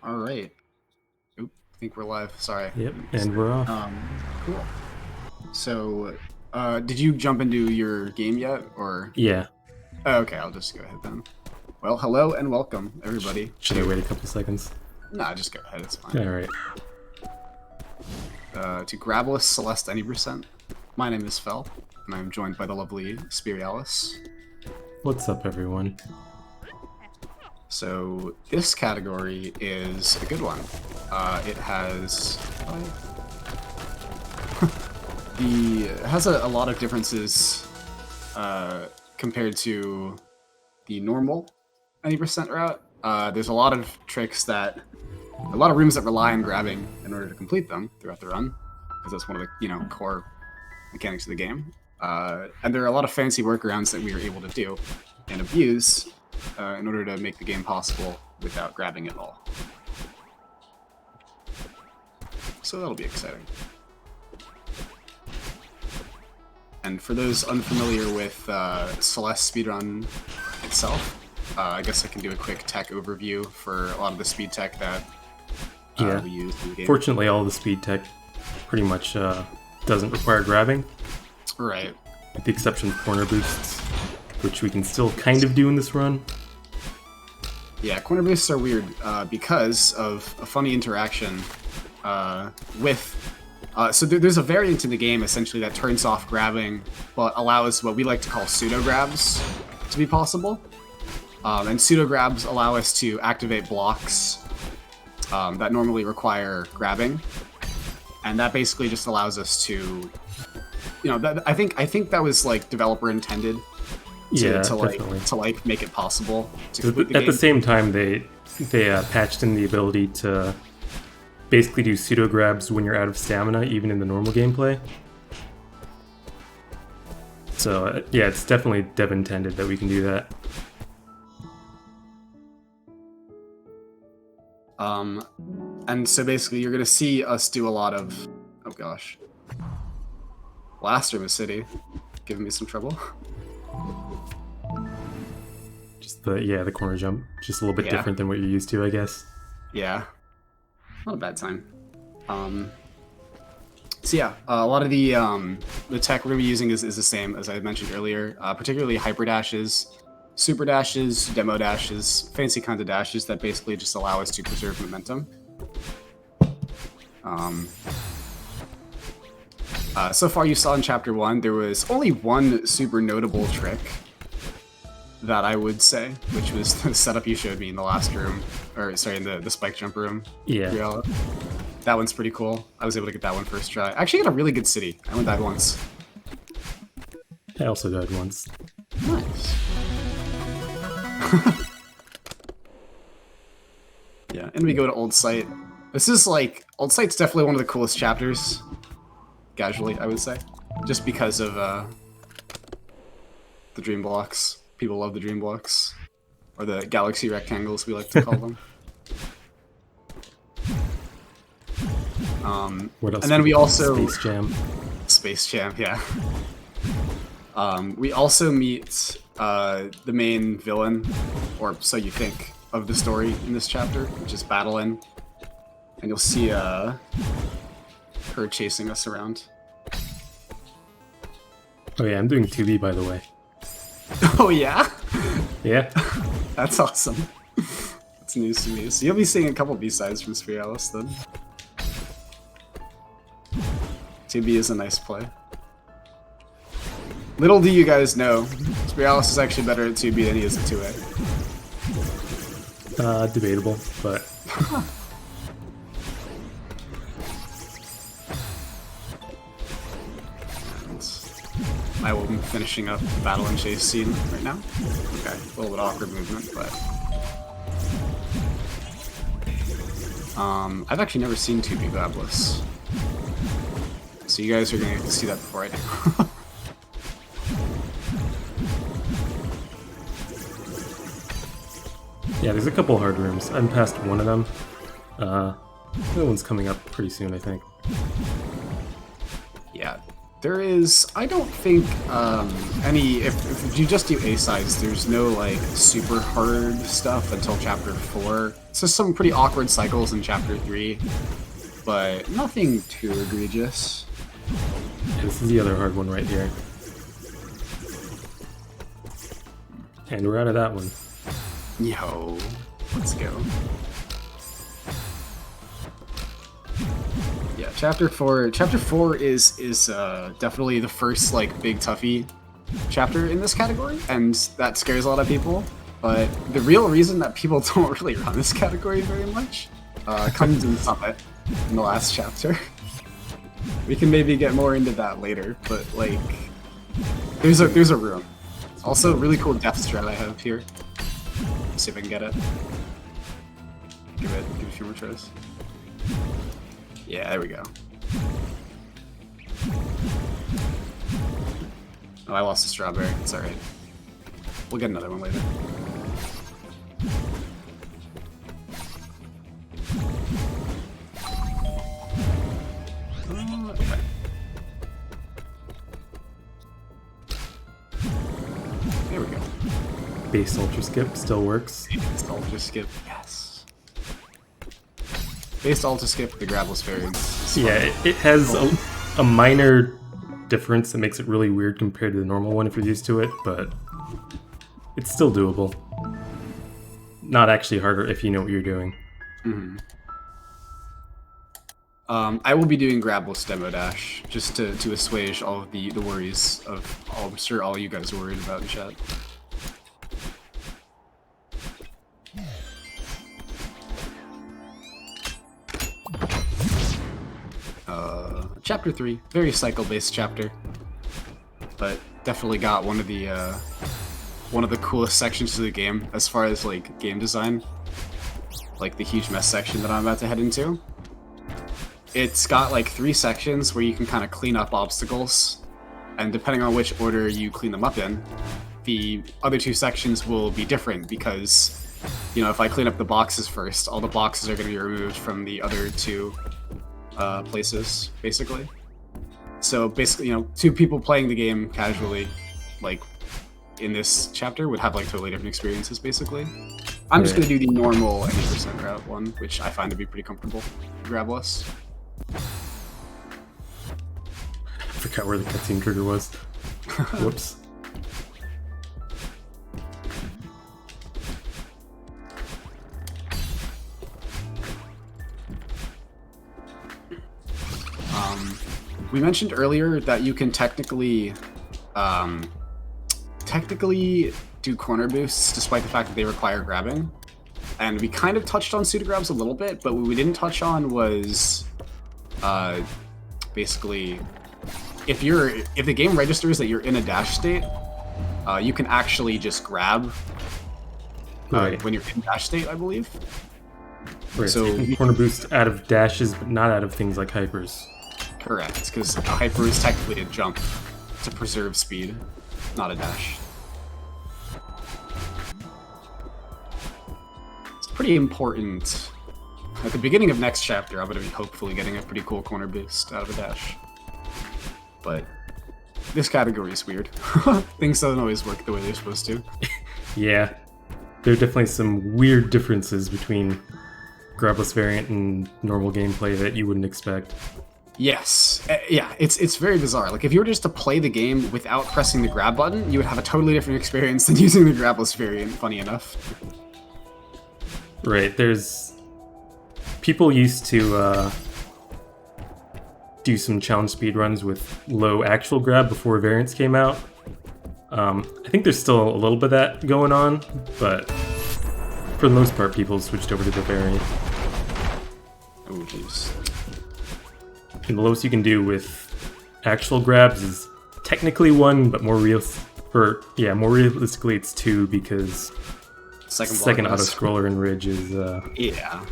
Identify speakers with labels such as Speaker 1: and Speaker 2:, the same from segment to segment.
Speaker 1: All right. Oop, I think we're live. Sorry.
Speaker 2: Yep, and we're off.
Speaker 1: Cool. So, did you jump into your game yet, or?
Speaker 2: Yeah.
Speaker 1: Oh, okay, I'll just go ahead then. Well, hello and welcome, everybody.
Speaker 2: Should I wait a couple seconds?
Speaker 1: Nah, just go ahead. It's fine.
Speaker 2: Alright.
Speaker 1: To Grabless, Celeste, any percent. My name is Fell, and I'm joined by the lovely Spirialis.
Speaker 2: What's up, everyone?
Speaker 1: So, this category is a good one. It has... it has a lot of differences compared to the normal 90% route. There's a lot of tricks that... A lot of rooms that rely on grabbing in order to complete them throughout the run, because that's one of the core mechanics of the game. And there are a lot of fancy workarounds that we are able to do and abuse in order to make the game possible without grabbing at all. So that'll be exciting. And for those unfamiliar with Celeste speedrun itself, I guess I can do a quick tech overview for a lot of the speed tech that we use in the game.
Speaker 2: Fortunately, all the speed tech pretty much doesn't require grabbing.
Speaker 1: Right.
Speaker 2: With the exception of corner boosts, which we can still kind of do in this run.
Speaker 1: Yeah, corner boosts are weird because of a funny interaction with... so there's a variant in the game, essentially, that turns off grabbing, but allows what we like to call pseudo-grabs to be possible. And pseudo-grabs allow us to activate blocks that normally require grabbing. And that basically just allows us to... I think that was, like, developer intended to make it possible to complete the game.
Speaker 2: At the same time, they patched in the ability to basically do pseudo grabs when you're out of stamina, even in the normal gameplay. So yeah, it's definitely dev intended that we can do that.
Speaker 1: And so basically, you're gonna see us do a lot of... Oh gosh, last room of city, giving me some trouble.
Speaker 2: Just the corner jump, just a little bit different than what you're used to, I guess.
Speaker 1: Yeah, not a bad time. So yeah, a lot of the tech we're gonna be using is the same as I mentioned earlier, particularly hyper dashes, super dashes, demo dashes, fancy kinds of dashes that basically just allow us to preserve momentum. So far you saw in Chapter 1, there was only one super notable trick that I would say, which was the setup you showed me in the last room, or sorry, in the spike jump room.
Speaker 2: Yeah.
Speaker 1: That one's pretty cool. I was able to get that one first try. I actually got a really good city. I only died once.
Speaker 2: I also died once.
Speaker 1: Nice. Yeah, and we go to Old Site. This is like... Old Site's definitely one of the coolest chapters. Casually, I would say. Just because of the dream blocks. People love the dream blocks. Or the galaxy rectangles, we like to call them.
Speaker 2: What else?
Speaker 1: And then we also...
Speaker 2: Space Jam.
Speaker 1: Space Jam, yeah. We also meet the main villain, or so you think, of the story in this chapter, which is Battlein. And you'll see her chasing us around.
Speaker 2: Oh yeah, I'm doing 2B, by the way.
Speaker 1: Oh yeah?
Speaker 2: Yeah.
Speaker 1: That's awesome. That's news to me. So you'll be seeing a couple B-sides from Spirialis then. 2B is a nice play. Little do you guys know, Spirialis is actually better at 2B than he is at 2A.
Speaker 2: Debatable, but...
Speaker 1: I will be finishing up the battle and chase scene right now. Okay, a little bit awkward movement, but... I've actually never seen 2B Grabless. So you guys are going to get to see that before I do.
Speaker 2: Yeah, there's a couple hard rooms. I'm past one of them. The other one's coming up pretty soon, I think.
Speaker 1: Yeah. There is, I don't think, if you just do A-sides, there's no, like, super hard stuff until Chapter 4. So some pretty awkward cycles in Chapter 3, but nothing too egregious.
Speaker 2: This is the other hard one right here. And we're out of that one.
Speaker 1: Yo, let's go. Yeah, Chapter 4 is definitely the first, like, big toughie chapter in this category, and that scares a lot of people. But the real reason that people don't really run this category very much comes in Summit in the last chapter. We can maybe get more into that later, but, like, there's a room. Also, really cool death strat I have here. Let's see if I can get it. Give it a few more tries. Yeah, there we go. Oh, I lost a strawberry. It's alright. We'll get another one later. Okay. There we go.
Speaker 2: Base ultra skip still works.
Speaker 1: Base ultra skip, yes. Base ultra skip, the Grabless variant.
Speaker 2: Yeah, it has a minor difference that makes it really weird compared to the normal one if you're used to it, but it's still doable. Not actually harder if you know what you're doing.
Speaker 1: Mm-hmm. I will be doing Grabless demo dash just to assuage all of the worries of I'm sure all you guys are worried about in chat. Chapter 3, very cycle-based chapter, but definitely got one of the coolest sections of the game as far as like game design, like the huge mess section that I'm about to head into. It's got like 3 sections where you can kind of clean up obstacles, and depending on which order you clean them up in, the other 2 sections will be different because, you know, if I clean up the boxes first, all the boxes are going to be removed from the other 2 places, basically. So basically, you know, 2 people playing the game casually, like in this chapter, would have like totally different experiences, basically. I'm just going to do the normal 80% route one, which I find to be pretty comfortable. Grabless.
Speaker 2: I forgot where the cutscene trigger was. Whoops.
Speaker 1: We mentioned earlier that you can technically do corner boosts despite the fact that they require grabbing. And we kind of touched on pseudo-grabs a little bit, but what we didn't touch on was basically if the game registers that you're in a dash state, you can actually just grab
Speaker 2: Right.
Speaker 1: when you're in dash state, I believe.
Speaker 2: Right,
Speaker 1: So
Speaker 2: you can corner boost out of dashes, but not out of things like hypers.
Speaker 1: Correct, because a hyper is technically a jump to preserve speed, not a dash. It's pretty important. At the beginning of next chapter, I'm going to be hopefully getting a pretty cool corner boost out of a dash. But this category is weird. Things don't always work the way they're supposed to.
Speaker 2: Yeah, there are definitely some weird differences between Grabless variant and normal gameplay that you wouldn't expect.
Speaker 1: Yes, yeah, it's very bizarre. Like, if you were just to play the game without pressing the grab button, you would have a totally different experience than using the Grabless variant, funny enough.
Speaker 2: Right, there's... People used to do some challenge speedruns with low actual grab before variants came out. I think there's still a little bit of that going on, but for the most part, people switched over to the variant.
Speaker 1: Oh, jeez.
Speaker 2: And the lowest you can do with actual grabs is technically 1, but more realistically it's 2 because second auto scroller in Ridge is
Speaker 1: yeah,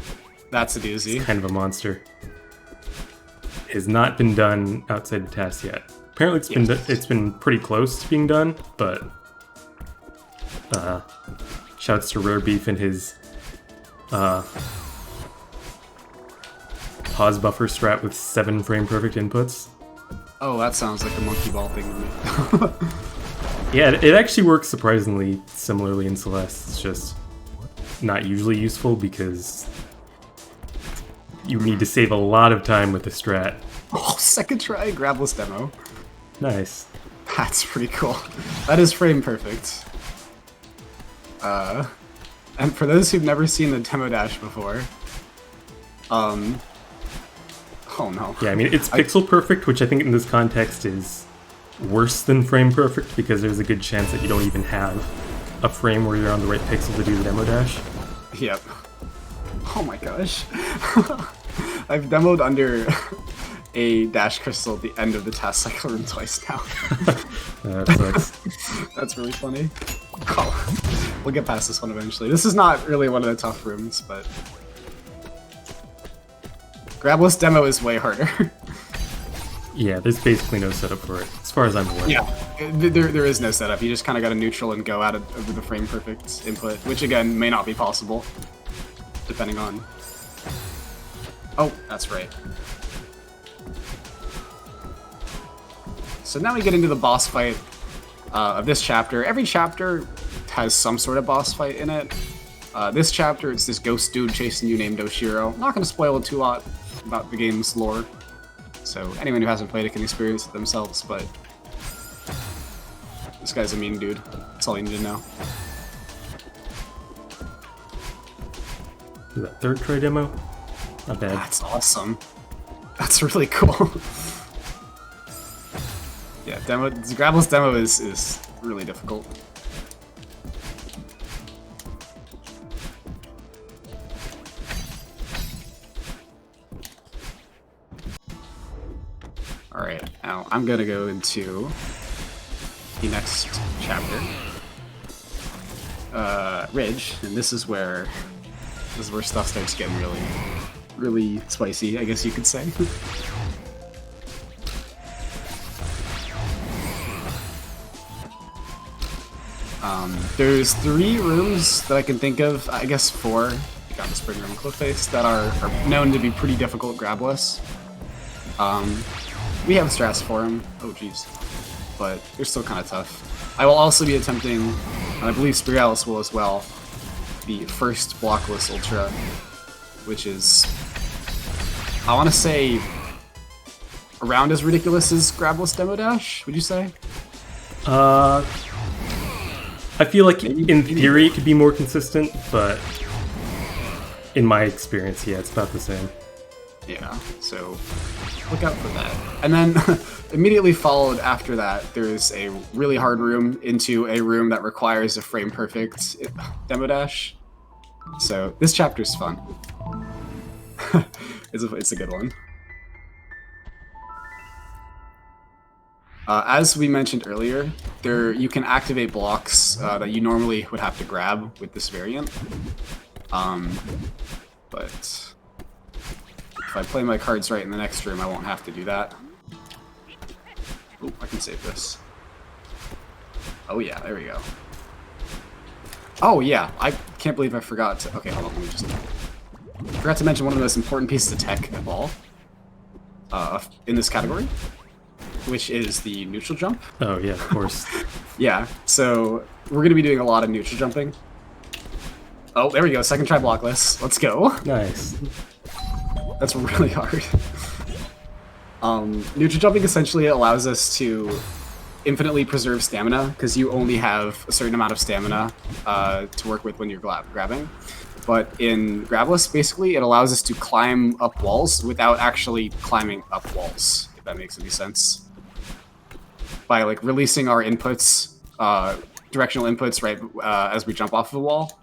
Speaker 1: that's a doozy.
Speaker 2: kind of a monster. It has not been done outside the task yet. Apparently it's been pretty close to being done, but shouts to Rare Beef and his pause buffer strat with 7 frame perfect inputs.
Speaker 1: Oh, that sounds like a monkey ball thing to me.
Speaker 2: Yeah, it actually works surprisingly similarly in Celeste. It's just not usually useful because you need to save a lot of time with the strat.
Speaker 1: Oh, second try, Grabless demo.
Speaker 2: Nice.
Speaker 1: That's pretty cool. That is frame perfect. And for those who've never seen the demo dash before, oh no.
Speaker 2: Yeah, I mean, it's pixel perfect, which I think in this context is worse than frame perfect because there's a good chance that you don't even have a frame where you're on the right pixel to do the demo dash.
Speaker 1: Yep. Oh my gosh. I've demoed under a dash crystal at the end of the task cycle room twice now.
Speaker 2: That sucks.
Speaker 1: That's really funny. Oh, we'll get past this one eventually. This is not really one of the tough rooms, but Grabless demo is way harder.
Speaker 2: Yeah, there's basically no setup for it, as far as I'm aware.
Speaker 1: Yeah, there is no setup. You just kind of got to neutral and go out of the frame perfect input, which again may not be possible, depending on. Oh, that's right. So now we get into the boss fight of this chapter. Every chapter has some sort of boss fight in it. This chapter, it's this ghost dude chasing you named Oshiro. I'm not going to spoil too lot about the game's lore, so anyone who hasn't played it can experience it themselves, but this guy's a mean dude. That's all you need to know.
Speaker 2: Is that third try demo? Not bad.
Speaker 1: That's awesome. That's really cool. Yeah, the Grabless demo is really difficult. Alright, now I'm gonna go into the next chapter. Ridge, and this is where stuff starts getting really spicy, I guess you could say. There's 3 rooms that I can think of, I guess 4, got the spring room Cliffface, that are known to be pretty difficult Grabless. We have strats for them, oh jeez, but they're still kind of tough. I will also be attempting, and I believe Spiralis will as well, the first blockless Ultra, which is, I want to say, around as ridiculous as Grabless Demo Dash, would you say?
Speaker 2: I feel like in theory it could be more consistent, but in my experience, yeah, it's about the same.
Speaker 1: Yeah, so look out for that. And then immediately followed after that, there's a really hard room into a room that requires a frame perfect demo dash. So this chapter's fun. It's a good one. As we mentioned earlier, you can activate blocks that you normally would have to grab with this variant. But if I play my cards right in the next room, I won't have to do that. Oh, I can save this. Oh yeah, there we go. Oh yeah, I can't believe I forgot to... Okay, hold on, let me just... Forgot to mention one of the most important pieces of tech of all in this category, which is the neutral jump.
Speaker 2: Oh yeah, of course.
Speaker 1: Yeah, so we're going to be doing a lot of neutral jumping. Oh, there we go, second try blockless. Let's go.
Speaker 2: Nice.
Speaker 1: That's really hard. Neutral jumping essentially allows us to infinitely preserve stamina, because you only have a certain amount of stamina to work with when you're grabbing. But in Grabless, basically, it allows us to climb up walls without actually climbing up walls, if that makes any sense. By like releasing our inputs, directional inputs, right, as we jump off the wall,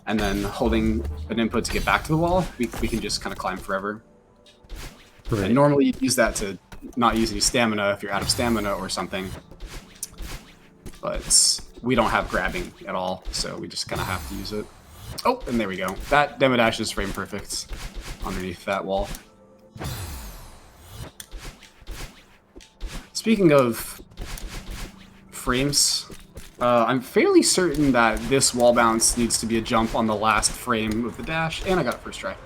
Speaker 1: and then holding an input to get back to the wall, we can just kind of climb forever.
Speaker 2: Right.
Speaker 1: And normally you'd use that to not use any stamina if you're out of stamina or something. But we don't have grabbing at all, so we just kind of have to use it. Oh, and there we go. That demo dash is frame perfect underneath that wall. Speaking of frames, I'm fairly certain that this wall bounce needs to be a jump on the last frame of the dash, and I got it first try.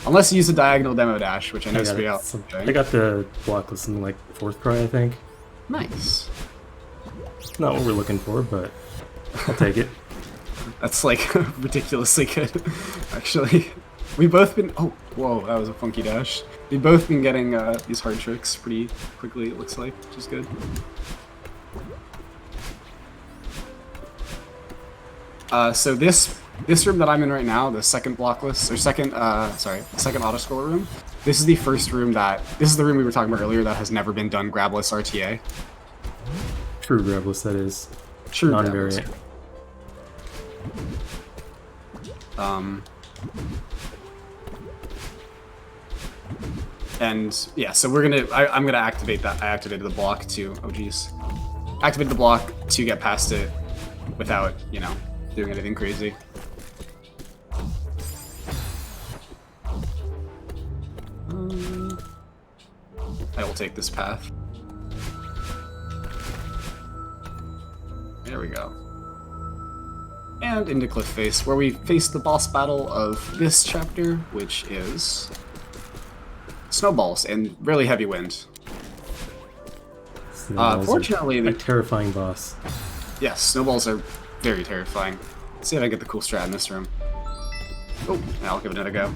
Speaker 1: Unless you use a diagonal demo dash, which I know Spiral.
Speaker 2: I got the blockless in like 4th cry, I think.
Speaker 1: Nice.
Speaker 2: Not what we're looking for, but I'll take it.
Speaker 1: That's like ridiculously good, actually. We've both been. Oh, whoa, that was a funky dash. We've both been getting these hard tricks pretty quickly, it looks like, which is good. So this room that I'm in right now, the second blockless, or second auto scroll room. This is the first room this is the room we were talking about earlier that has never been done Grabless RTA.
Speaker 2: True Grabless, that is.
Speaker 1: True
Speaker 2: non-variant.
Speaker 1: And yeah, so I'm gonna activate that. I activated the block to, oh geez. Activate the block to get past it without, you know, doing anything crazy. I will take this path. There we go. And into Cliff Face, where we face the boss battle of this chapter, which is snowballs and really heavy wind. Fortunately,
Speaker 2: a terrifying boss.
Speaker 1: Yes, snowballs are very terrifying. Let's see if I get the cool strat in this room. Oh, I'll give it another go.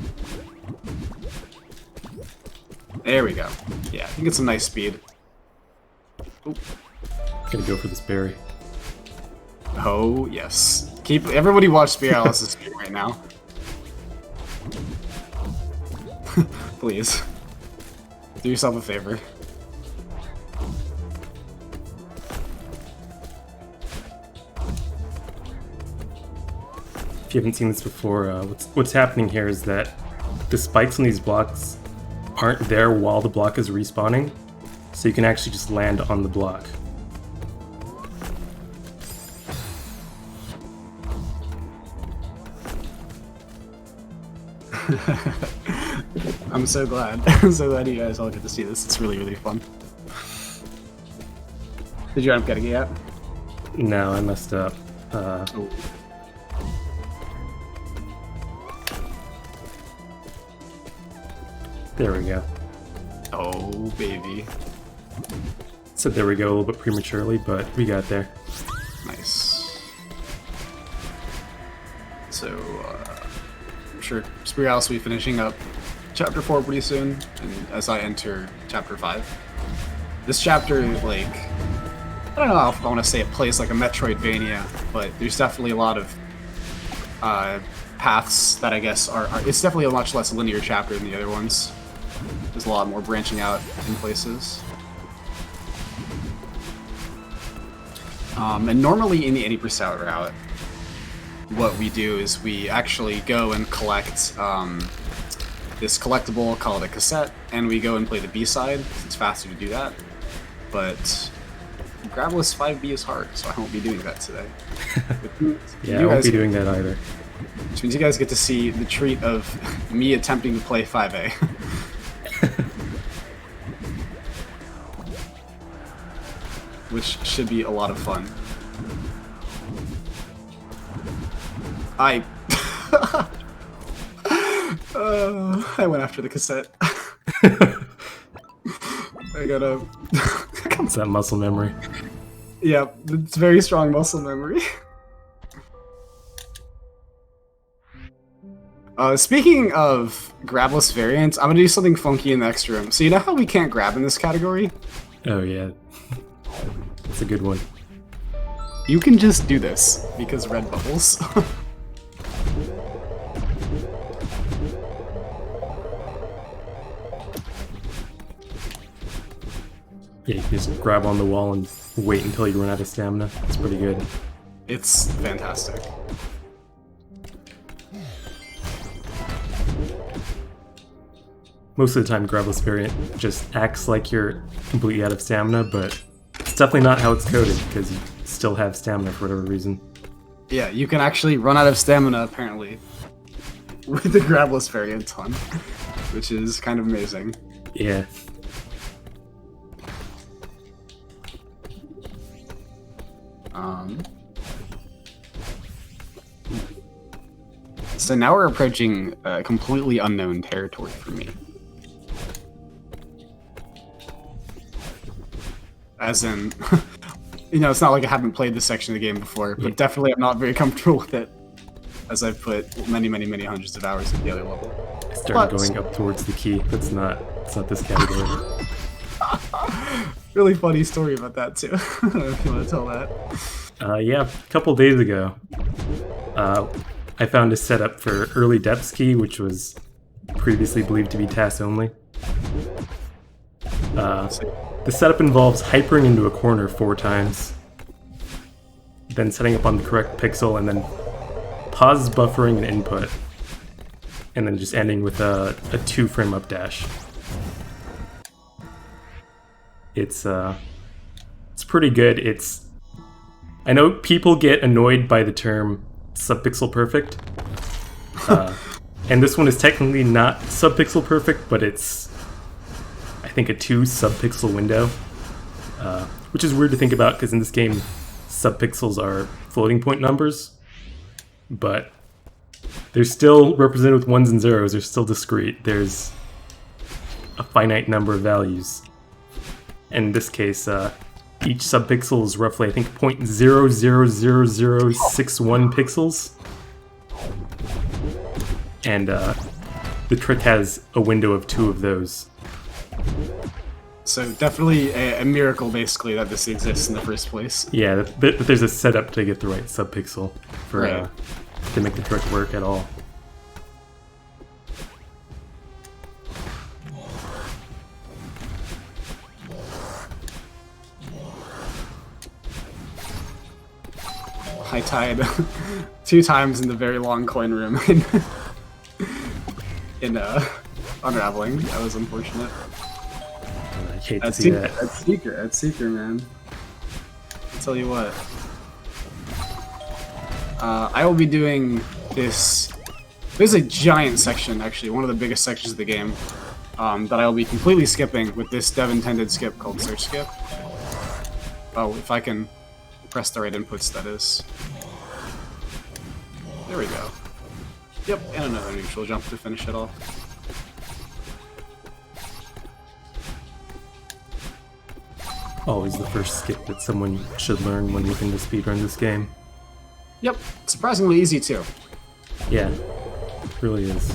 Speaker 1: There we go. Yeah, I can get some nice speed. Oh.
Speaker 2: Gonna go for this berry.
Speaker 1: Oh, yes. Everybody watch Spiralis's speed right now. Please. Do yourself a favor.
Speaker 2: If you haven't seen this before, what's happening here is that the spikes on these blocks aren't there while the block is respawning, so you can actually just land on the block.
Speaker 1: I'm so glad. I'm so glad you guys all get to see this. It's really, really fun. Did you end up getting it yet?
Speaker 2: No, I messed up.
Speaker 1: Oh.
Speaker 2: There we go.
Speaker 1: Oh, baby.
Speaker 2: Said there we go a little bit prematurely, but we got there.
Speaker 1: Nice. So, I'm sure Spiralis will be finishing up Chapter 4 pretty soon, and as I enter Chapter 5. This chapter, like, I don't know if I want to say it plays like a Metroidvania, but there's definitely a lot of paths that I guess are it's definitely a much less linear chapter than the other ones. There's a lot more branching out in places. And normally in the 80% route, what we do is we actually go and collect this collectible called a cassette, and we go and play the B-side, because it's faster to do that. But Grabless 5B is hard, so I won't be doing that today.
Speaker 2: Yeah, I won't be doing that either.
Speaker 1: Which means you guys get to see the treat of me attempting to play 5A. Which should be a lot of fun. I went after the cassette. I gotta...
Speaker 2: It's that muscle memory.
Speaker 1: Yeah, it's very strong muscle memory. Speaking of Grabless variants, I'm gonna do something funky in the next room. So you know how we can't grab in this category?
Speaker 2: Oh yeah. That's a good one.
Speaker 1: You can just do this, because red bubbles.
Speaker 2: Yeah, you can just grab on the wall and wait until you run out of stamina. It's pretty good.
Speaker 1: It's fantastic.
Speaker 2: Most of the time, Grabless variant just acts like you're completely out of stamina, but it's definitely not how it's coded, because you still have stamina for whatever reason.
Speaker 1: Yeah, you can actually run out of stamina, apparently, with the Grabless variant on, which is kind of amazing.
Speaker 2: Yeah.
Speaker 1: So now we're approaching completely unknown territory for me. As in, you know, it's not like I haven't played this section of the game before, but definitely I'm not very comfortable with it, as I've put many, many, many hundreds of hours at the other level.
Speaker 2: I started going up towards the key. It's not this category.
Speaker 1: Really funny story about that too. I don't know if you want to tell that.
Speaker 2: Yeah, a couple days ago, I found a setup for early depths key, which was previously believed to be TAS only. The setup involves hypering into a corner 4 times, then setting up on the correct pixel, and then pause buffering an input, and then just ending with a 2-frame updash. It's pretty good. I know people get annoyed by the term subpixel perfect, and this one is technically not subpixel perfect, but it's, I think, a 2 subpixel window, which is weird to think about because in this game subpixels are floating point numbers, but they're still represented with 1s and 0s. They're still discrete. There's a finite number of values. In this case, each subpixel is roughly, I think, 0.000061 pixels. And the trick has a window of 2 of those.
Speaker 1: So definitely a miracle, basically, that this exists in the first place.
Speaker 2: Yeah, but there's a setup to get the right subpixel for
Speaker 1: right.
Speaker 2: To make the trick work at all.
Speaker 1: I tied 2 times in the very long coin room in unraveling. That was unfortunate.
Speaker 2: I hate to see that.
Speaker 1: That's Seeker, man. I'll tell you what. I will be doing this. There's a giant section, actually, one of the biggest sections of the game, that I will be completely skipping with this dev-intended skip called Search Skip. Oh, if I can press the right inputs, that is. There we go. Yep, and another neutral jump to finish it off.
Speaker 2: Always the first skip that someone should learn when looking to speedrun this game.
Speaker 1: Yep, surprisingly easy too.
Speaker 2: Yeah, it really is.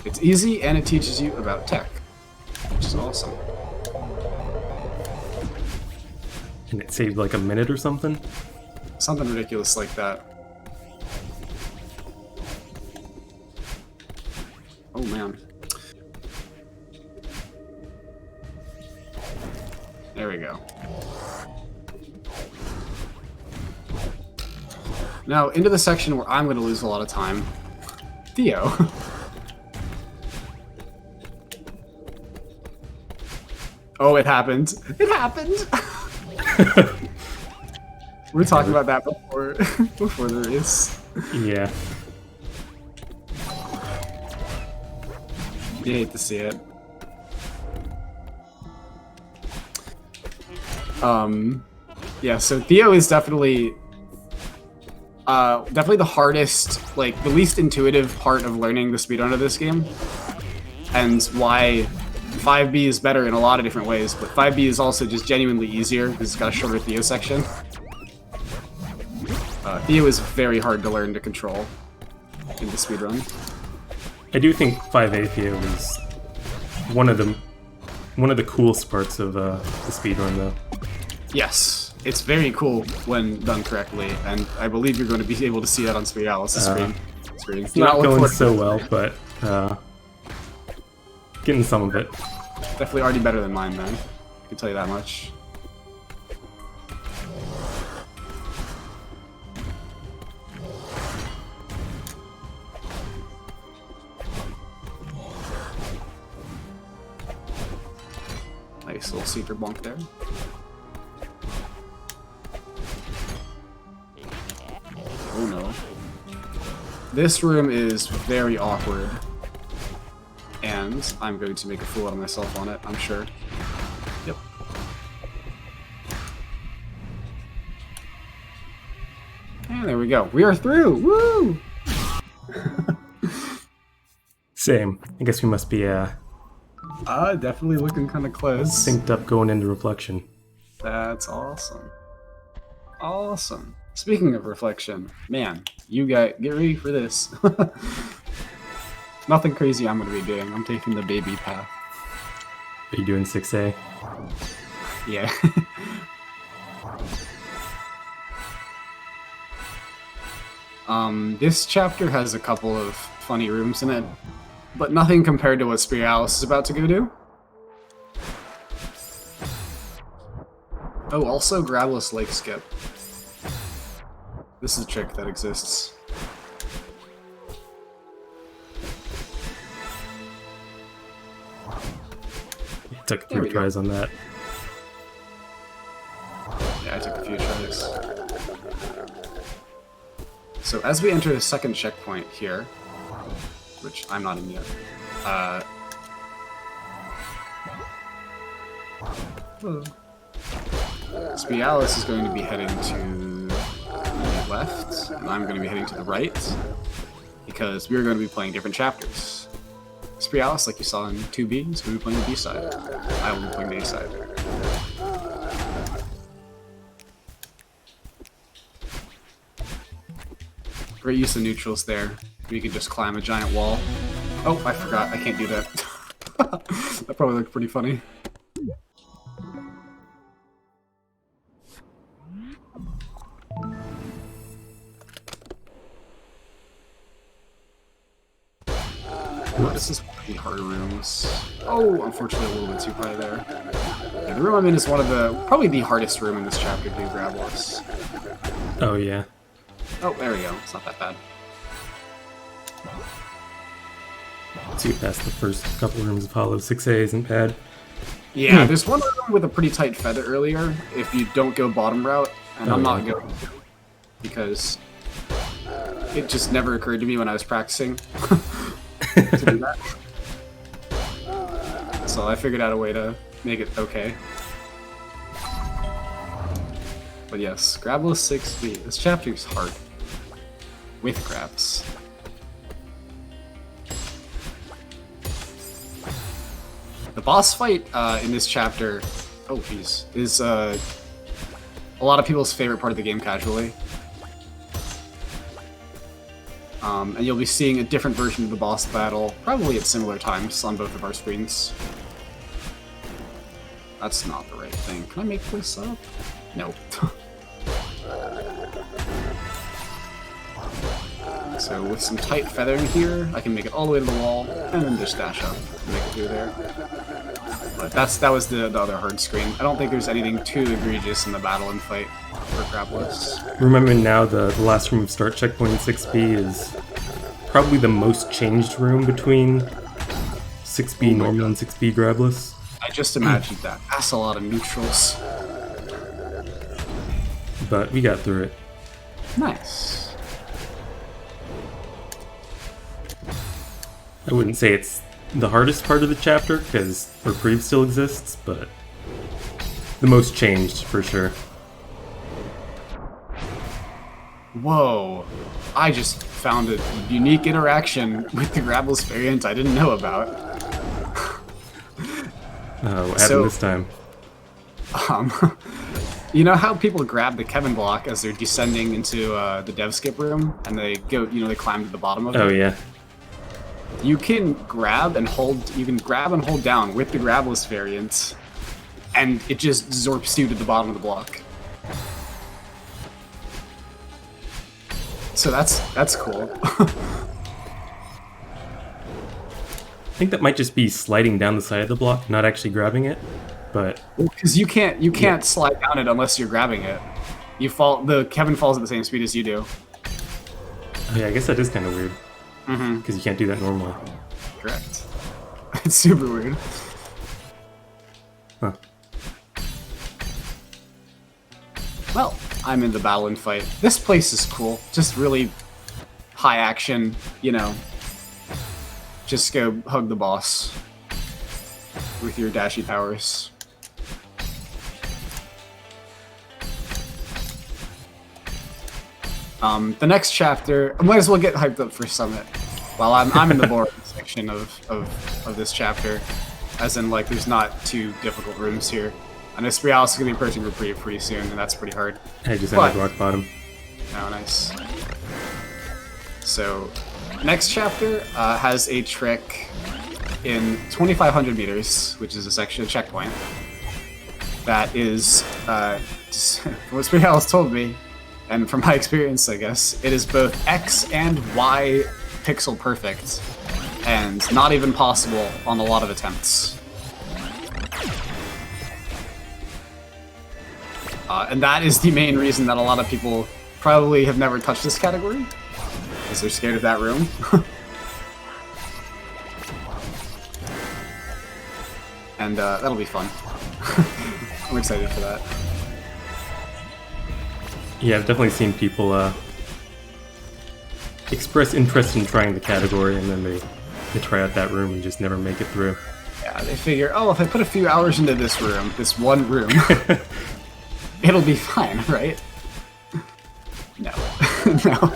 Speaker 1: It's easy and it teaches you about tech, which is awesome.
Speaker 2: And it saved like a minute or something?
Speaker 1: Something ridiculous like that. Oh man. There we go. Now, into the section where I'm going to lose a lot of time. Theo. Oh, it happened. It happened! We were talking about that before the race.
Speaker 2: Yeah.
Speaker 1: You hate to see it. Yeah, so Theo is definitely the hardest, like, the least intuitive part of learning the speedrun of this game. And why 5B is better in a lot of different ways, but 5B is also just genuinely easier because it's got a shorter Theo section. Theo is very hard to learn to control in the speedrun.
Speaker 2: I do think 5A Theo is one of the coolest parts of the speedrun, though.
Speaker 1: Yes, it's very cool when done correctly, and I believe you're going to be able to see that on Alice's screen.
Speaker 2: It's not going so well, but getting some of it.
Speaker 1: Definitely already better than mine, man. I can tell you that much. Nice little secret bonk there. Oh no. This room is very awkward. And I'm going to make a fool out of myself on it, I'm sure. Yep. And there we go. We are through! Woo!
Speaker 2: Same. I guess we must be
Speaker 1: Definitely looking kind of close.
Speaker 2: synced up going into reflection.
Speaker 1: That's awesome. Awesome. Speaking of reflection, man, you get ready for this. Nothing crazy I'm going to be doing. I'm taking the baby path.
Speaker 2: Are you doing 6A?
Speaker 1: Yeah. This chapter has a couple of funny rooms in it, but nothing compared to what Spiralis is about to go do. Oh, also Grabless Lake Skip. This is a trick that exists.
Speaker 2: Took a few tries on that.
Speaker 1: Yeah, I took a few tries. So as we enter the second checkpoint here, which I'm not in yet, Spiralis is going to be heading to the left, and I'm going to be heading to the right, because we're going to be playing different chapters. Spiralis, like you saw in 2B, is going to be playing the B side. I will be playing the A side. Great use of neutrals there. We could just climb a giant wall. Oh, I forgot. I can't do that. That probably looked pretty funny. This is one of the harder rooms. Oh, unfortunately a little bit too high there. Yeah, the room I'm in is probably the hardest room in this chapter to do Grabless.
Speaker 2: Oh, yeah.
Speaker 1: Oh, there we go. It's not that bad.
Speaker 2: So you passed the first couple rooms of Hollow. 6A isn't bad.
Speaker 1: Yeah, there's one room with a pretty tight feather earlier if you don't go bottom route, and I'm not going to, because it just never occurred to me when I was practicing to do that. So I figured out a way to make it okay. But yes, Grabless 6B. This chapter is hard. With grabs. The boss fight in this chapter, oh jeez, is a lot of people's favorite part of the game casually. And you'll be seeing a different version of the boss battle, probably at similar times on both of our screens. That's not the right thing. Can I make this up? No. So with some tight feathering here, I can make it all the way to the wall, and then just dash up and make it through there. But that was the other hard screen. I don't think there's anything too egregious in the battle and fight for Grabless.
Speaker 2: Remembering now, the last room of start checkpoint in 6B is probably the most changed room between 6B normal and 6B Grabless.
Speaker 1: I just imagined that. That's a lot of neutrals.
Speaker 2: But we got through it.
Speaker 1: Nice.
Speaker 2: I wouldn't say it's the hardest part of the chapter, because reprieve still exists, but the most changed, for sure.
Speaker 1: Whoa. I just found a unique interaction with the Grabless variant I didn't know about.
Speaker 2: What happened this time?
Speaker 1: You know how people grab the Kevin block as they're descending into the dev skip room, and they go, they climb to the bottom of it?
Speaker 2: Oh, yeah.
Speaker 1: You can grab and hold down with the Grabless variant, and it just zorps you to the bottom of the block. So that's cool.
Speaker 2: I think that might just be sliding down the side of the block, not actually grabbing it, but...
Speaker 1: Because you can't slide down it unless you're grabbing it. The Kevin falls at the same speed as you do.
Speaker 2: Oh, yeah, I guess that is kind of weird. Because you can't do that normally.
Speaker 1: Correct. It's super weird.
Speaker 2: Huh.
Speaker 1: Well, I'm in the battle and fight. This place is cool. Just really high action, Just go hug the boss with your dashy powers. The next chapter, I might as well get hyped up for Summit while I'm in the boring section. section of this chapter. As in, like, there's not too difficult rooms here. I know Sprialis is going to be approaching Reprieve pretty soon, and that's pretty hard.
Speaker 2: I just ended rock bottom.
Speaker 1: Oh, nice. So, next chapter has a trick in 2,500 meters, which is a checkpoint. That is, from what Sprialis told me, and from my experience, I guess, it is both X and Y pixel perfect, and not even possible on a lot of attempts. And that is the main reason that a lot of people probably have never touched this category, because they're scared of that room. And that'll be fun. I'm excited for that.
Speaker 2: Yeah, I've definitely seen people express interest in trying the category, and then they try out that room and just never make it through.
Speaker 1: Yeah, they figure, oh, if I put a few hours into this room, this one room, it'll be fine, right? No. No.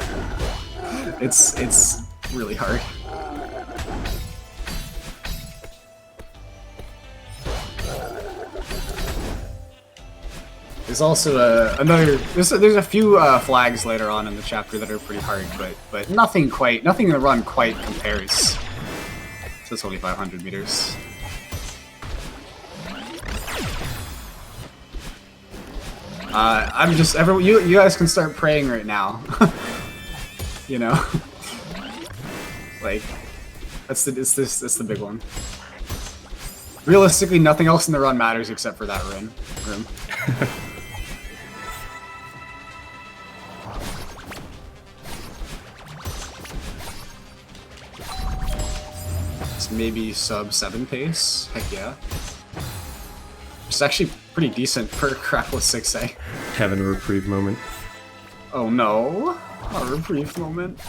Speaker 1: It's really hard. There's also there's a few flags later on in the chapter that are pretty hard, but nothing in the run quite compares to 2,500 meters. I'm just you guys can start praying right now. You know, like that's the big one. Realistically, nothing else in the run matters except for that room. It's maybe sub 7 pace. Heck yeah. It's actually pretty decent for Grabless 6A.
Speaker 2: Having a reprieve moment.
Speaker 1: Oh no, not a reprieve moment.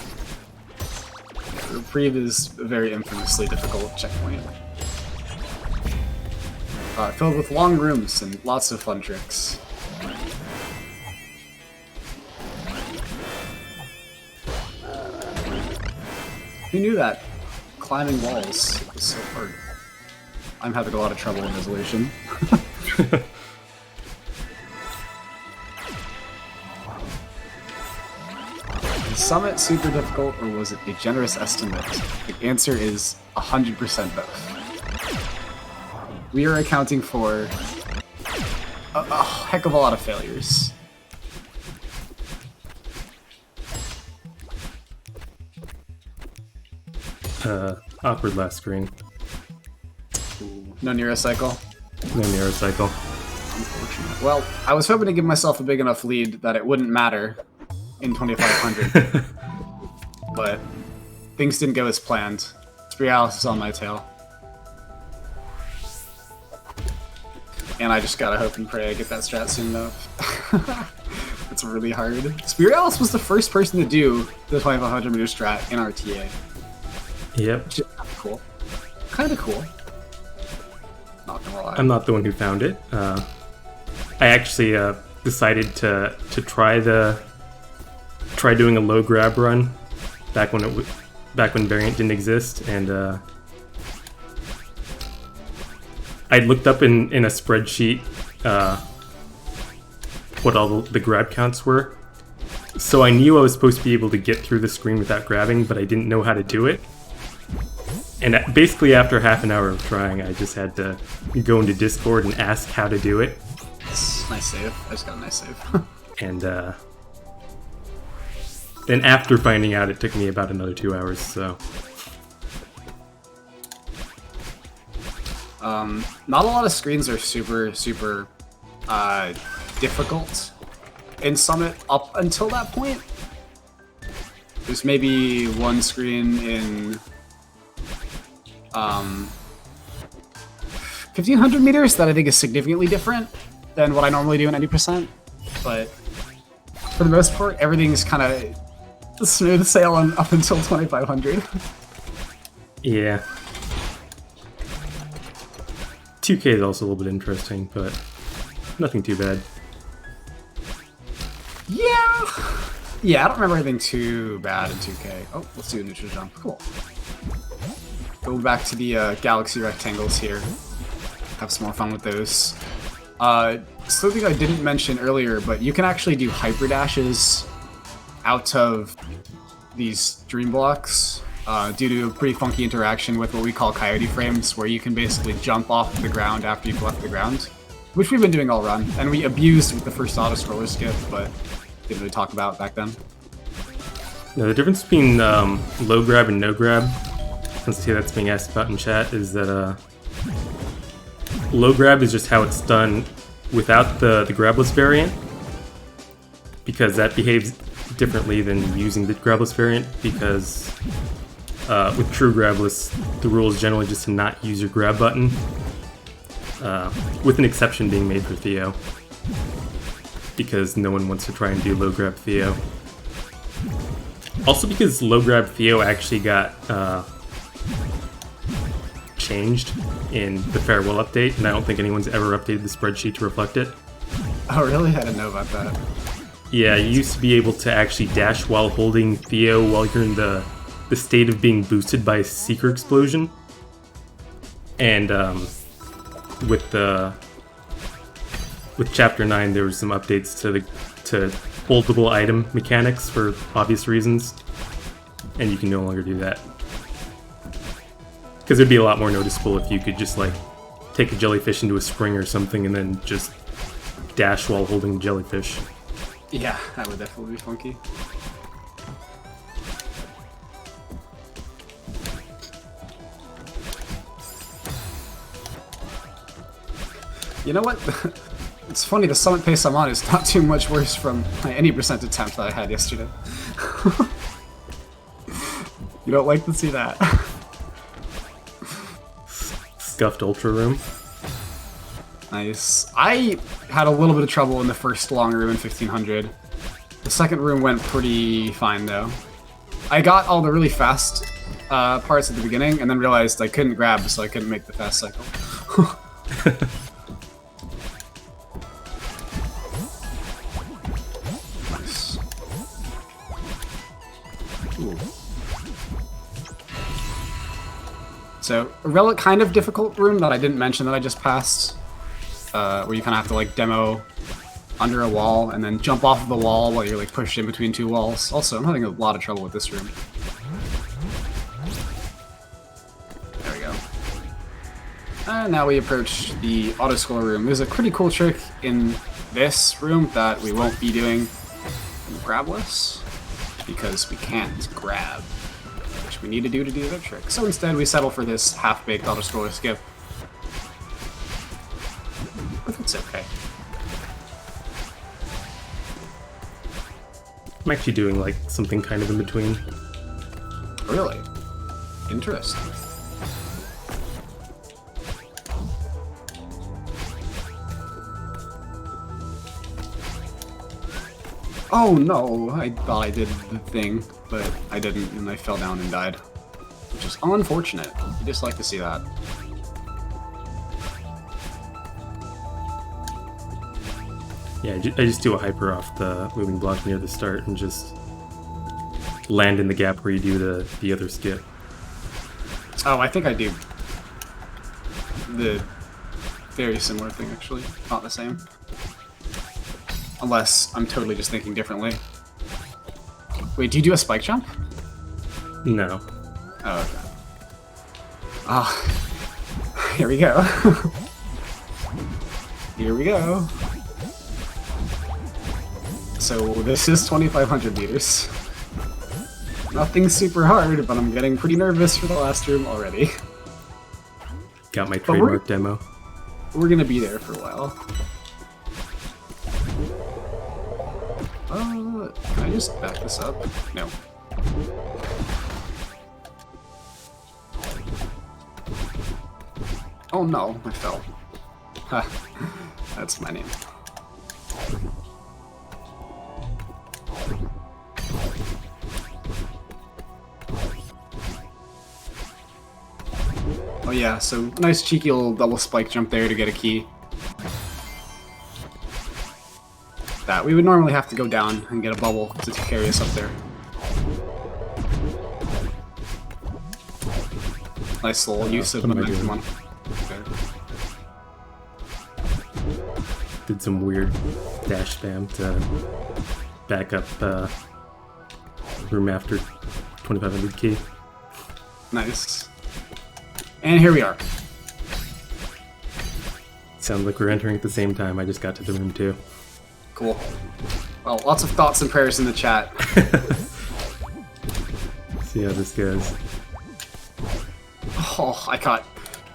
Speaker 1: Reprieve is a very infamously difficult checkpoint. Filled with long rooms and lots of fun tricks. Who knew that climbing walls was so hard? I'm having a lot of trouble in resolution. Is Summit super difficult, or was it a generous estimate? The answer is 100% both. We are accounting for a heck of a lot of failures.
Speaker 2: Awkward last screen.
Speaker 1: Ooh, no Neurocycle?
Speaker 2: No Neurocycle.
Speaker 1: Unfortunate. Well, I was hoping to give myself a big enough lead that it wouldn't matter in 2,500. But things didn't go as planned. Sprialis is on my tail. And I just gotta hope and pray I get that strat soon enough. It's really hard. Sprialis was the first person to do the 2,500 meter strat in RTA.
Speaker 2: Yep.
Speaker 1: Which is cool. Kinda cool. Not gonna lie.
Speaker 2: I'm not the one who found it. I actually decided to try doing a low grab run back when variant didn't exist, and I looked up in a spreadsheet what all the grab counts were. So I knew I was supposed to be able to get through the screen without grabbing, but I didn't know how to do it. And basically after half an hour of trying, I just had to go into Discord and ask how to do it.
Speaker 1: Nice save. I just got a nice save.
Speaker 2: And then after finding out, it took me about another 2 hours, so...
Speaker 1: Not a lot of screens are super difficult in Summit up until that point. There's maybe one screen in 1,500 meters that I think is significantly different than what I normally do in 90%, but for the most part, everything's kind of smooth sailing up until 2,500.
Speaker 2: Yeah. 2K is also a little bit interesting, but nothing too bad.
Speaker 1: Yeah, I don't remember anything too bad in 2K. Oh, let's do a neutral jump. Cool. Go back to the galaxy rectangles here. Have some more fun with those. Something I didn't mention earlier, but you can actually do hyper dashes out of these dream blocks due to a pretty funky interaction with what we call coyote frames, where you can basically jump off the ground after you've left the ground, which we've been doing all run, and we abused with the first auto-scroller skip, but didn't really talk about back then.
Speaker 2: Now, the difference between low grab and no grab, since I see that's being asked about in chat, is that low grab is just how it's done without the grabless variant, because that behaves differently than using the grabless variant, because with true grabless, the rule is generally just to not use your grab button, with an exception being made for Theo, because no one wants to try and do low grab Theo. Also because low grab Theo actually got changed in the Farewell update, and I don't think anyone's ever updated the spreadsheet to reflect it.
Speaker 1: Oh really? I didn't know about that.
Speaker 2: Yeah, you used to be able to actually dash while holding Theo while you're in the state of being boosted by a Seeker explosion. And with Chapter 9, there was some updates to holdable item mechanics for obvious reasons, and you can no longer do that. Because it'd be a lot more noticeable if you could just like take a jellyfish into a spring or something and then just dash while holding the jellyfish.
Speaker 1: Yeah, that would definitely be funky. You know what? It's funny, the summit pace I'm on is not too much worse from any percent attempt that I had yesterday. You don't like to see that.
Speaker 2: Scuffed Ultra Room.
Speaker 1: Nice. I had a little bit of trouble in the first long room in 1500. The second room went pretty fine though. I got all the really fast parts at the beginning and then realized I couldn't grab, so I couldn't make the fast cycle. Nice. Ooh. So, a kind of difficult room that I didn't mention that I just passed, where you kind of have to like demo under a wall and then jump off of the wall while you're like pushed in between two walls. Also, I'm having a lot of trouble with this room. There we go. And now we approach the auto-scroller room. There's a pretty cool trick in this room that we won't be doing in Grabless, because we can't grab, which we need to do the trick. So instead we settle for this half-baked auto-scroller skip. But it's okay.
Speaker 2: I'm actually doing like something kind of in between.
Speaker 1: Really? Interesting. Oh no, I thought I did the thing, but I didn't, and I fell down and died. Which is unfortunate. You just like to see that.
Speaker 2: Yeah, I just do a hyper off the moving block near the start and just land in the gap where you do the other skip.
Speaker 1: Oh, I think I do the very similar thing, actually. Not the same. Unless I'm totally just thinking differently. Wait, do you do a spike jump?
Speaker 2: No.
Speaker 1: Oh, okay. Ah, here we go. Here we go. So this is 2,500 meters. Nothing super hard, but I'm getting pretty nervous for the last room already.
Speaker 2: Got my trademark demo.
Speaker 1: We're gonna be there for a while. Can I just back this up? No. Oh no, I fell. Ha, that's my name. Oh yeah, so nice cheeky little double spike jump there to get a key. That we would normally have to go down and get a bubble to carry us up there. Nice little use of
Speaker 2: what am I
Speaker 1: momentum
Speaker 2: doing?
Speaker 1: on. Okay.
Speaker 2: Did some weird dash spam to back up room after 2500 key.
Speaker 1: Nice. And here we are.
Speaker 2: Sounds like we're entering at the same time. I just got to the room too.
Speaker 1: Cool. Well, lots of thoughts and prayers in the chat.
Speaker 2: See how this goes.
Speaker 1: Oh, I got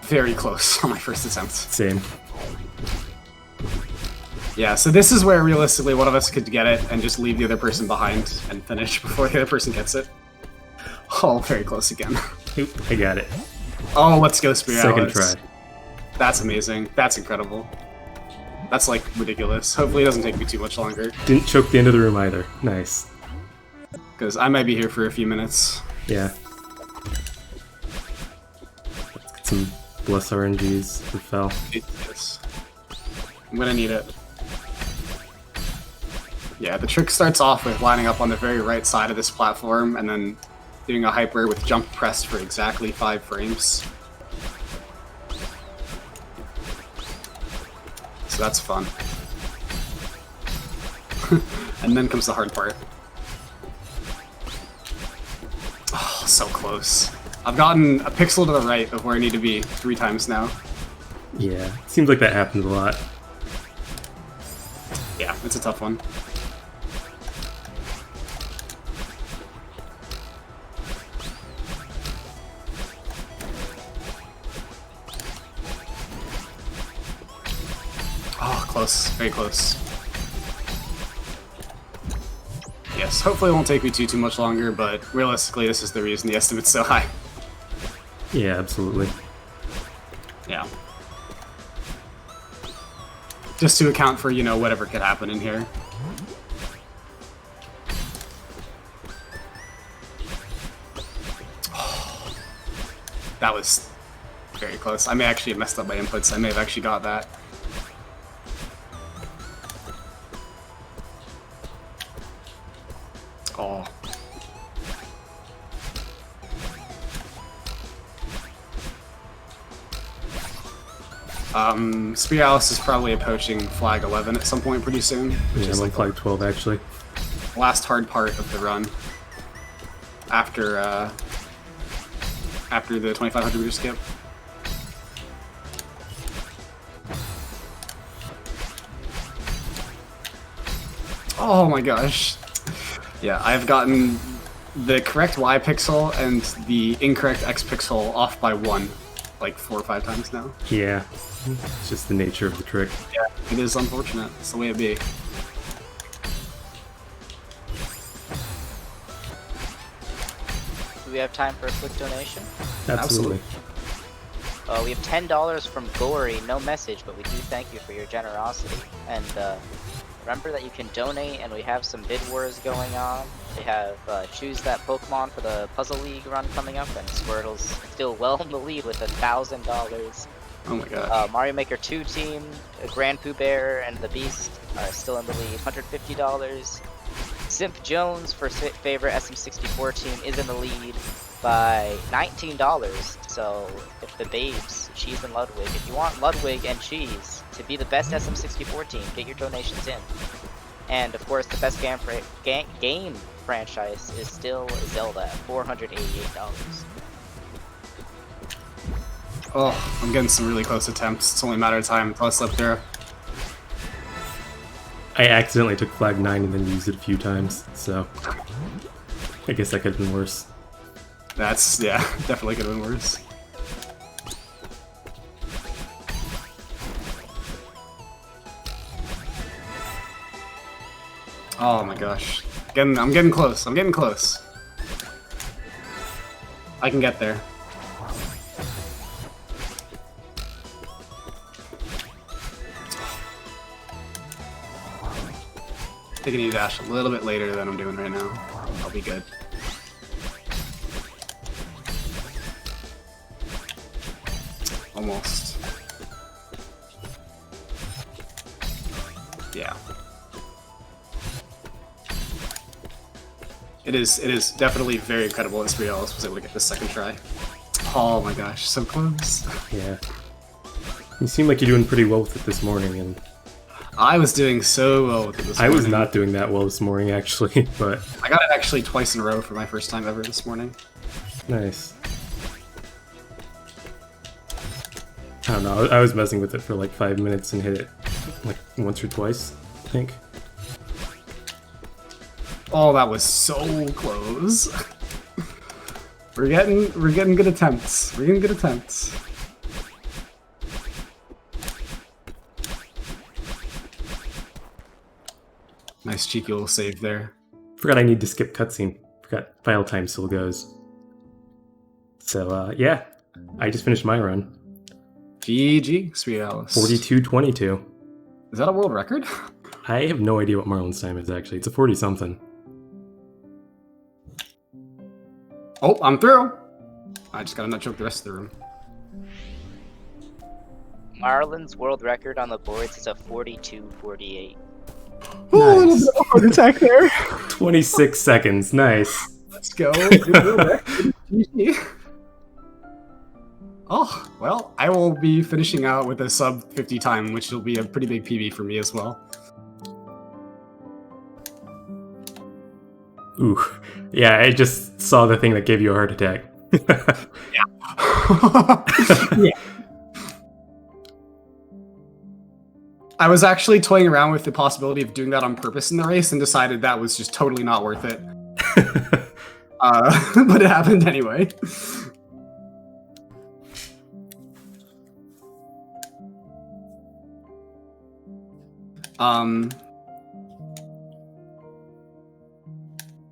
Speaker 1: very close on my first attempt.
Speaker 2: Same.
Speaker 1: Yeah, so this is where realistically one of us could get it and just leave the other person behind and finish before the other person gets it. Oh, very close again.
Speaker 2: Oop, I got it.
Speaker 1: Oh, let's go, Spirit
Speaker 2: Second
Speaker 1: Alice.
Speaker 2: try.
Speaker 1: That's amazing. That's incredible. That's, like, ridiculous. Hopefully it doesn't take me too much longer,
Speaker 2: Didn't choke the end of the room either. Nice.
Speaker 1: because I might be here for a few minutes.
Speaker 2: Yeah. Let's get some Bless RNGs for Fell.
Speaker 1: Yes. I'm gonna need it. Yeah, the trick starts off with lining up on the very right side of this platform and then doing a hyper with jump pressed for exactly 5 frames. So that's fun. And then comes the hard part. Oh, so close. I've gotten a pixel to the right of where I need to be 3 times now.
Speaker 2: Yeah, seems like that happens a lot.
Speaker 1: Yeah, it's a tough one. Oh, close. Very close. Yes, hopefully it won't take me too much longer, but realistically this is the reason the estimate's so high.
Speaker 2: Yeah, absolutely.
Speaker 1: Yeah. Just to account for, you know, whatever could happen in here. That was very close. I may actually have messed up my inputs. I may have actually got that. Oh. Spear Alice is probably approaching flag 11 at some point pretty soon, which
Speaker 2: Yeah,
Speaker 1: is
Speaker 2: I'm on
Speaker 1: like
Speaker 2: flag 12 actually.
Speaker 1: the last hard part of the run after after the 2500 meter skip. Oh my gosh. Yeah, I've gotten the correct Y pixel and the incorrect X pixel off by 1, like 4 or 5 times now.
Speaker 2: Yeah, it's just the nature of the trick.
Speaker 1: Yeah, it is unfortunate. It's the way it be.
Speaker 3: Do we have time for a quick donation?
Speaker 2: Absolutely.
Speaker 3: We have $10 from Gory, no message, but we do thank you for your generosity. And remember that you can donate, and we have some bid wars going on. We have Choose That Pokemon for the Puzzle League run coming up, and Squirtle's still well in the lead with $1,000.
Speaker 1: Oh my god.
Speaker 3: Mario Maker 2 team, Grand Pooh Bear, and the Beast are still in the lead, $150. Simp Jones for favorite SM64 team is in the lead by $19. So if the babes, Cheese and Ludwig, if you want Ludwig and Cheese to be the best SM64 team, get your donations in. And of course, the best game franchise is still Zelda at $488.
Speaker 1: Oh, I'm getting some really close attempts. It's only a matter of time until I slip through.
Speaker 2: I accidentally took flag 9 and then used it a few times, so I guess that could have been worse.
Speaker 1: That's, yeah, definitely could have been worse. Oh my gosh. I'm getting close. I'm getting close. I can get there. Taking a dash a little bit later than I'm doing right now. I'll be good. Almost. Yeah. It is definitely very incredible that Spirit Alice was able to get this second try. Oh my gosh, so close.
Speaker 2: Yeah. You seem like you're doing pretty well with it this morning, and
Speaker 1: I was doing so well with it this
Speaker 2: I
Speaker 1: morning.
Speaker 2: was not doing that well this morning, actually, but...
Speaker 1: I got it actually twice in a row for my first time ever this morning.
Speaker 2: Nice. I don't know, I was messing with it for like 5 minutes and hit it like once or twice, I think.
Speaker 1: Oh, that was so close. We're getting good attempts. We're getting good attempts. Nice cheeky little save there.
Speaker 2: Forgot I need to skip cutscene. Forgot file time still goes. So, yeah, I just finished my run.
Speaker 1: GG, Sweet Alice.
Speaker 2: 42:22.
Speaker 1: Is that a world record?
Speaker 2: I have no idea what Marlon's time is, actually. It's a 40-something.
Speaker 1: Oh, I'm through. I just gotta not choke the rest of the room.
Speaker 3: Marlon's world record on the boards is a 42:48.
Speaker 1: Ooh, a little bit of a heart attack there.
Speaker 2: 26 seconds, nice.
Speaker 1: Let's go. Good world record. GG. Oh, well, I will be finishing out with a sub 50 time, which will be a pretty big PB for me as well.
Speaker 2: Ooh. Yeah, I just saw the thing that gave you a heart attack.
Speaker 1: Yeah. I was actually toying around with the possibility of doing that on purpose in the race and decided that was just totally not worth it. But it happened anyway.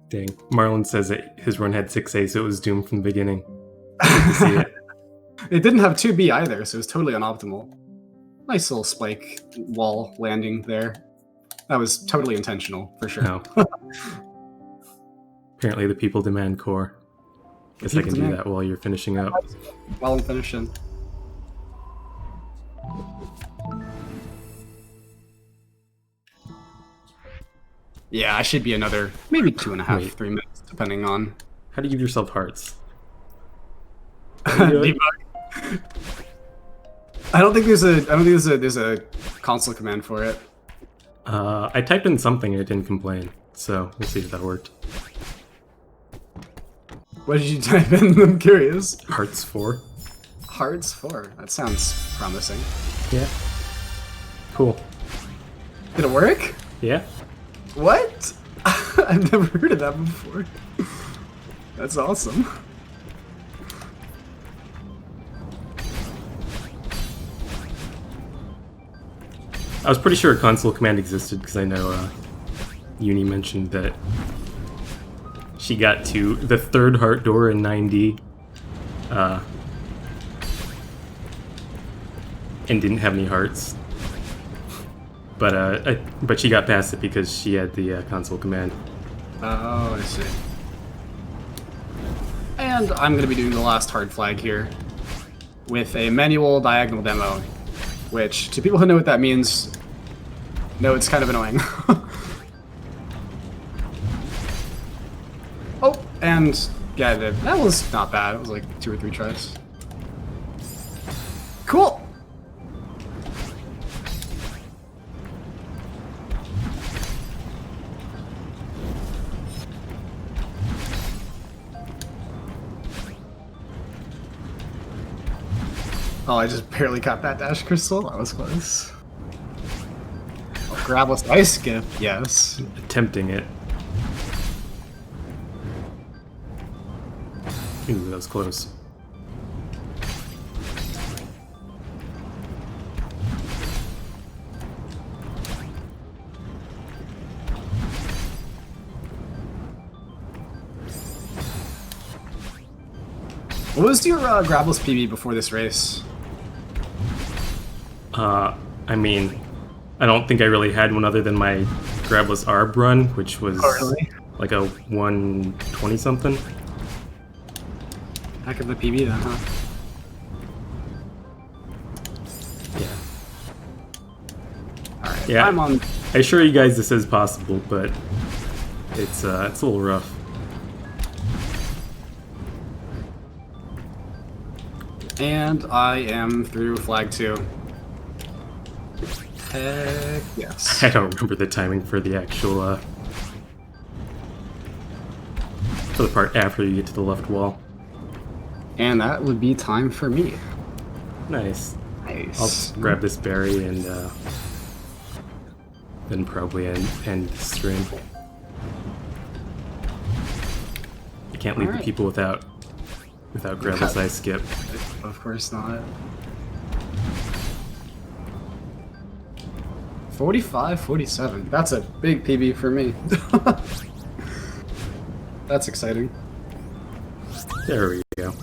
Speaker 2: Dang. Marlon says that his run had 6A, so it was doomed from the beginning. See it.
Speaker 1: It didn't have 2B either, so it was totally unoptimal. Nice little spike wall landing there. That was totally intentional, for sure.
Speaker 2: No. Apparently the people demand core. Guess I can do that while you're finishing up.
Speaker 1: While I'm finishing. Yeah, I should be another maybe 2.5,
Speaker 2: Wait.
Speaker 1: 3 minutes, depending on.
Speaker 2: How do you give yourself hearts?
Speaker 1: Debug. I don't think there's a console command for it.
Speaker 2: I typed in something and it didn't complain, so we'll see if that worked.
Speaker 1: What did you type in? I'm curious.
Speaker 2: Hearts 4.
Speaker 1: Hearts 4. That sounds promising.
Speaker 2: Yeah. Cool.
Speaker 1: Did it work?
Speaker 2: Yeah.
Speaker 1: What? I've never heard of that before. That's awesome.
Speaker 2: I was pretty sure a console command existed because I know Uni mentioned that she got to the third heart door in 9D and didn't have any hearts. But she got past it because she had the console command.
Speaker 1: Oh, I see. And I'm going to be doing the last hard flag here with a manual diagonal demo, which, to people who know what that means, know it's kind of annoying. Oh, and yeah, that was not bad. It was like 2 or 3 tries. Cool! Oh, I just barely got that dash crystal. That was close. Oh, Grabless ice skip, yes.
Speaker 2: Attempting it. Ooh, that was close.
Speaker 1: What was your Grabless PB before this race?
Speaker 2: I mean, I don't think I really had one other than my Grabless ARB run, which was like a 120 something.
Speaker 1: Heck of a PB then, huh?
Speaker 2: Yeah.
Speaker 1: Alright,
Speaker 2: Yeah.
Speaker 1: I'm on.
Speaker 2: I assure you guys this is possible, but it's a little rough.
Speaker 1: And I am through flag 2. Heck yes.
Speaker 2: I don't remember the timing for the actual, for the part after you get to the left wall.
Speaker 1: And that would be time for me.
Speaker 2: Nice.
Speaker 1: Nice.
Speaker 2: I'll grab this berry and, then probably end the stream. You can't leave the
Speaker 1: Alright.
Speaker 2: people without Grabless I skip.
Speaker 1: Of course not. 45-47. That's a big PB for me. That's exciting.
Speaker 2: There we go.